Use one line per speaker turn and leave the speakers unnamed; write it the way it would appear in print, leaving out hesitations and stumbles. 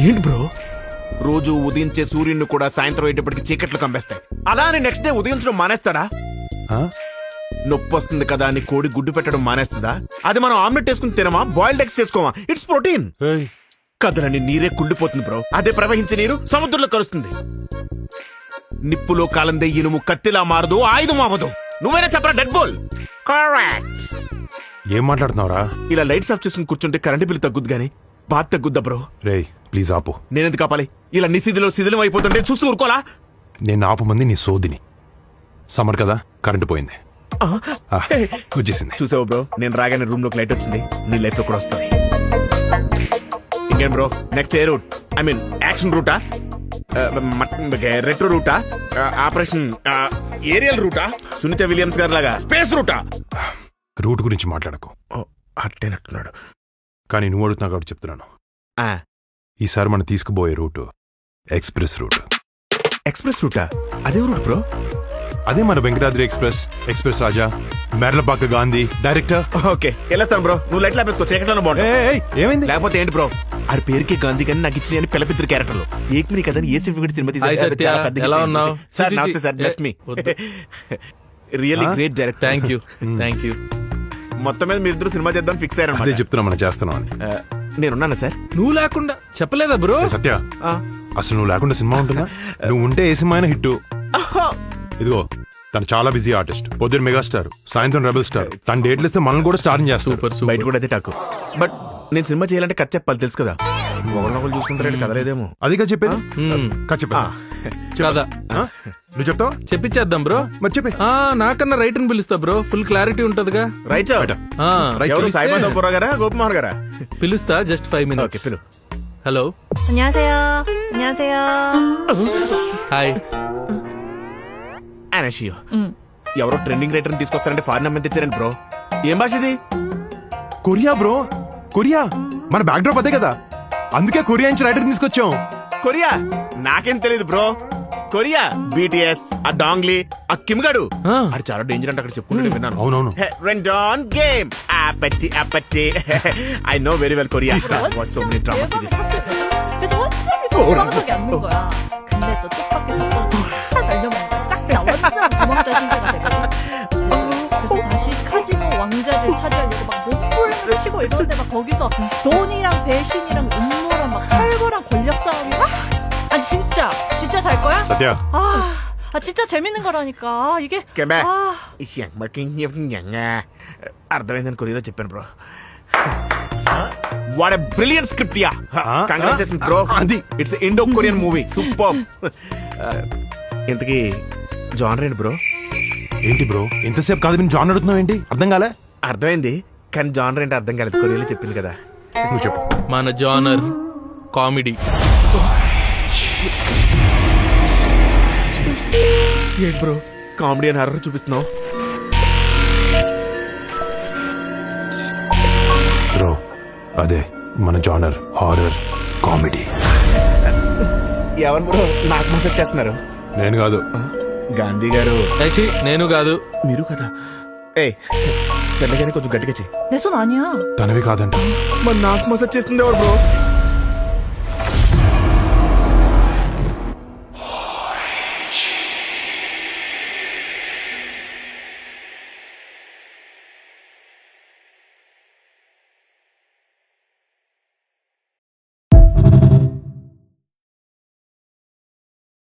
ఏంటి బ్రో రోజు ఉదయించే సూర్యుడిని కూడా సాయంత్రం అయ్యేటప్పటికి చీకట్లు కంపేస్తాయి. అలా అని నెక్స్ట్ డే ఉదయించడం మానేస్తాడా? నొప్పి వస్తుంది కదా అని కోడి గుడ్డు పెట్టడం మానేస్తుందా? అది మనం ఆమ్లెట్ వేసుకుని తినమా, బాయిల్డ్ ఎగ్స్ చేసుకోమా? It's protein. కదలని నీరే కుళ్ళిపోతుంది బ్రో. అదే ప్రవహించే నీరు సముద్రంలో కలుస్తుంది. నిప్పులో కాలందే ఇనుము కత్తిలా మారదు, ఆయుధం అవ్వదు. నువ్వైనా చెప్పరా డెడ్ బోల్. కరెక్ట్.
ఏం మాట్లాడుతున్నావురా?
ఇలా లైట్స్ ఆఫ్ చేసుకుని కూర్చుంటే కరెంట్ బిల్లు తగ్గుద్ది గానీ బాధ తగ్గుద్దా బ్రో?
రే ప్లీజ్ ఆపు.
నేనెందుకు ఆపాలి? ఇలా నిశిదిలో శిథిలం అయిపోతుంటే చూస్తూ ఊరుకోలా?
నేను ఆపమంది నీ సోదిని. సమ్మర్ కదా, కరెంట్ పోయింది, వచ్చేసింది.
చూసావు బ్రో, నేను రాగానే రూమ్ లోకి లైట్ వచ్చింది. నీ లైఫ్ లో కూడా వస్తుంది. ఇంకేం బ్రో, నెక్స్ట్ ఏ రూట్? ఐ మీన్ యాక్షన్ రూటా, రెట్రో రూటా, ఆపరేషన్ ఏరియల్ రూటా, సునీత విలియమ్స్ గారి లాగా స్పేస్ రూటా?
రూట్ గురించి మాట్లాడకు.
అట్టేనట్టున్నాడు.
కానీ నువ్వు అడుగుతున్నా కాబట్టి చెప్తున్నాను. ఈసారి మనం తీసుకుపోయే రూటు ఎక్స్ప్రెస్ రూట్.
ఎక్స్ప్రెస్ రూటా? అదే రూట్ బ్రో?
అదే మన వెంకటాద్రి ఎక్స్ప్రెస్, ఎక్స్ప్రెస్ రాజా, మెర్లపాక గాంధీ డైరెక్టర్.
ఓకే వెళ్ళొస్తాను బ్రో. నువ్వు లైట్ లాపేసుకో, చీకట్లోనే బాగుంటుంది.
ఏమైంది?
లేకపోతే ఏంటి బ్రో, ఆ పేరుకి గాంధీ కానీ నాకు ఇచ్చిన పిల్లపిద్దరు క్యారెక్టర్లు ఏక్మిని కదని ఏ సినిమా తీసారు. Really great director.
Thank you.
మొత్తం మీద మీరు ఇద్దరు సినిమా చేద్దాం ఫిక్స్ అయ్యారు.
అదే చెప్తున్నా, మనం చేస్తున్నాం అని.
నేనున్నాను సార్.
నువ్వు లేకుండా చెప్పలేదా బ్రో?
సత్య, అసలు నువ్వు లేకుండా సినిమా ఉంటుందా? నువ్వు ఉంటే ఏ సినిమా అయినా హిట్. ఇదిగో తను చాలా బిజీ ఆర్టిస్ట్. పొద్దున్న మెగాస్టార్, సాయంత్రం రెబల్ స్టార్. తన డేట్లు ఇస్తే మనల్ని కూడా స్టార్ట్ చేస్తారు.
బయట కూడా అదే టాకు. బట్ నేను సినిమా చేయాలంటే కథ చెప్పాలి, తెలుసు కదా. ఒకళ్ళు చూసుకుంటారంటే కదలేదేమో.
అది కదా చెప్పేది. చెప్పా నువ్వు చెప్తావా?
చెప్పించేద్దాం బ్రో.
మరి చెప్పి.
నాకన్నా రైటర్ పిలుస్తా బ్రో, ఫుల్ క్లారిటీ ఉంటదిగా.
రైట్ సాయిబాబా గారా, గోపమోహన్ గారా?
పిలుస్తా, జస్ట్ 5 minutes. Hello, hi.
అనషియో ఎవరో ట్రెండింగ్ రైటర్ తీసుకొస్తారంటే ఫారిన్ అమ్మాయి తెచ్చారండి బ్రో. ఏం భాష ఇది?
Korea bro, Korea. మన బ్యాక్ డ్రాప్ అదే కదా, అందుకే కొరియా నుంచి రైటర్ తీసుకొచ్చాం.
కొరియా? నాకేం తెలియదు బ్రో. కొరియా బీటీఎస్, ఆ డాంగ్లీ, ఆ కిమ్గాడు, అది చాలా డేంజర్ అంటే అక్కడ చెప్పుకుంటే విన్నాను.
అవునవును.
రెండాన్ game 아빠티 아빠티. I know very well Korea. Watch so many drama series.
그래서 완전히 도망석이 안 는 거야. 근데 또 뜻밖의 사건이 딱 알려먹는 거야. 싹 다 완전 도망자 신세가 되거든. 그래서 다시 카지노 왕자를 차지하려고 막 몸부림을 치고 이러는데 막 거기서 돈이랑 배신이랑 음모랑 막 살벌한 권력 싸움이 막. 아니 진짜 잘 거야?
సత్య.
진짜 재밌는 거라니까. 이게
అర్థమైందని కొరియలో చెప్పాను bro. What a brilliant script. Yeah, congratulations bro. It's Indo Korean movie, super. ఇంతకీ జానర్ ఏంటి బ్రో?
ఏంటి బ్రో ఇంతసేపు కాదు నేను జానర్ అడుగుతున్నావు ఏంటి? అర్థం కాలే?
అర్థమైంది, కానీ జానర్ ఏంటి అర్థం కాలేదు. కొరియలో చెప్పింది కదా.
నువ్వు చెప్పు.
మన జానర్ కామెడీ.
ఏంటి బ్రో కామెడీ అని హర్రర్ చూపిస్తున్నావు?
బ్రో అదే మన జానర్, హారర్ కామెడీ.
ఎవరు బ్రో నాకు మెసేజ్ చేస్తున్నారు?
నేను కాదు,
గాంధీ గారు.
నేను కాదు,
మీరు కదా. ఏ సర్లే కానీ కొంచెం గట్టిగా చెయ్యి.
내 손 아니야.
తనవి కాదంట.
మరి నాకు మెసేజ్ చేస్తుంది ఎవరు బ్రో?